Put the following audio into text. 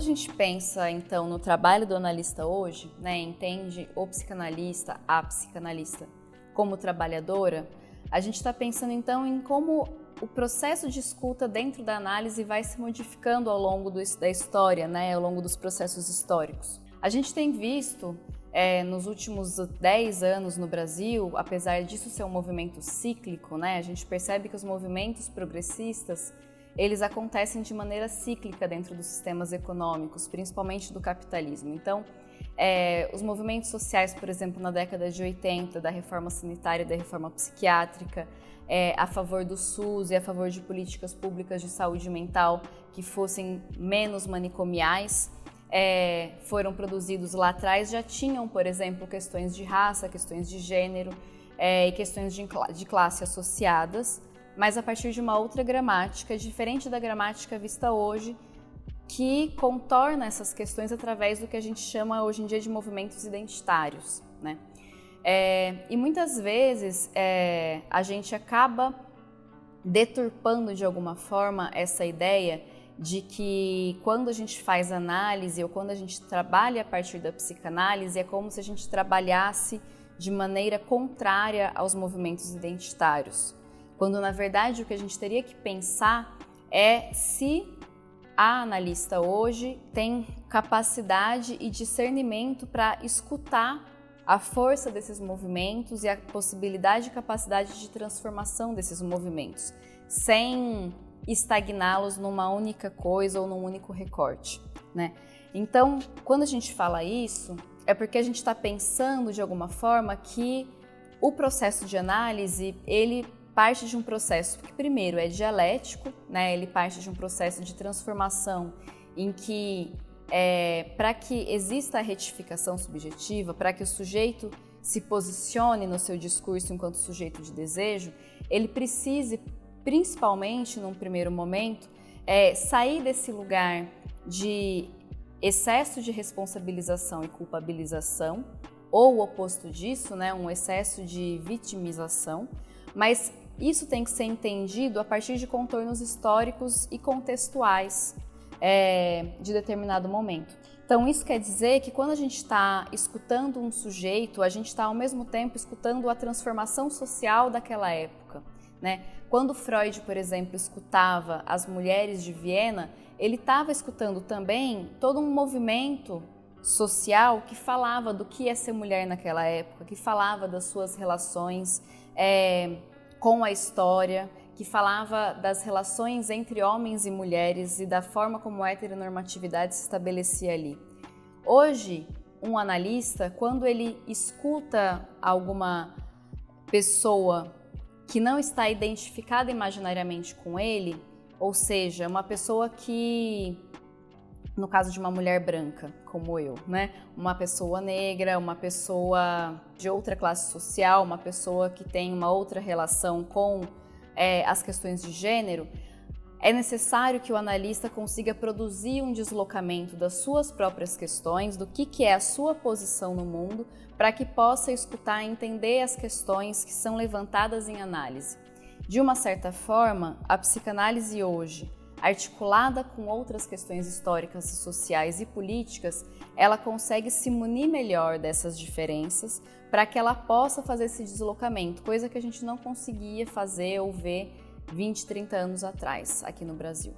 gente pensa, então, no trabalho do analista hoje, né, entende o psicanalista, a psicanalista, como trabalhadora, a gente está pensando, então, em como o processo de escuta dentro da análise vai se modificando ao longo da história, né, ao longo dos processos históricos. A gente tem visto, nos últimos 10 anos no Brasil, apesar disso ser um movimento cíclico, né, a gente percebe que os movimentos progressistas, eles acontecem de maneira cíclica dentro dos sistemas econômicos, principalmente do capitalismo. Então, os movimentos sociais, por exemplo, na década de 80, da reforma sanitária e da reforma psiquiátrica, a favor do SUS e a favor de políticas públicas de saúde mental que fossem menos manicomiais, foram produzidos lá atrás, já tinham, por exemplo, questões de raça, questões de gênero e questões de classe associadas, mas a partir de uma outra gramática, diferente da gramática vista hoje, que contorna essas questões através do que a gente chama hoje em dia de movimentos identitários, né? E muitas vezes a gente acaba deturpando de alguma forma essa ideia de que quando a gente faz análise ou quando a gente trabalha a partir da psicanálise é como se a gente trabalhasse de maneira contrária aos movimentos identitários, quando na verdade o que a gente teria que pensar é se a analista hoje tem capacidade e discernimento para escutar a força desses movimentos e a possibilidade e capacidade de transformação desses movimentos, sem estagná-los numa única coisa ou num único recorte, né? Então, quando a gente fala isso, é porque a gente está pensando de alguma forma que o processo de análise, ele parte de um processo que primeiro é dialético, né? Ele parte de um processo de transformação em que, para que exista a retificação subjetiva, para que o sujeito se posicione no seu discurso enquanto sujeito de desejo, ele precise, principalmente num primeiro momento, sair desse lugar de excesso de responsabilização e culpabilização, ou o oposto disso, né? Um excesso de vitimização, mas isso tem que ser entendido a partir de contornos históricos e contextuais de determinado momento. Então, isso quer dizer que quando a gente está escutando um sujeito, a gente está ao mesmo tempo escutando a transformação social daquela época, né? Quando Freud, por exemplo, escutava as mulheres de Viena, ele estava escutando também todo um movimento social que falava do que é ser mulher naquela época, que falava das suas relações com a história, que falava das relações entre homens e mulheres e da forma como a heteronormatividade se estabelecia ali. Hoje, um analista, quando ele escuta alguma pessoa que não está identificada imaginariamente com ele, ou seja, uma pessoa que, no caso de uma mulher branca, como eu, né? Uma pessoa negra, uma pessoa de outra classe social, uma pessoa que tem uma outra relação com as questões de gênero, é necessário que o analista consiga produzir um deslocamento das suas próprias questões, do que é a sua posição no mundo, para que possa escutar e entender as questões que são levantadas em análise. De uma certa forma, a psicanálise hoje, articulada com outras questões históricas, sociais e políticas, ela consegue se munir melhor dessas diferenças para que ela possa fazer esse deslocamento, coisa que a gente não conseguia fazer ou ver 20, 30 anos atrás aqui no Brasil.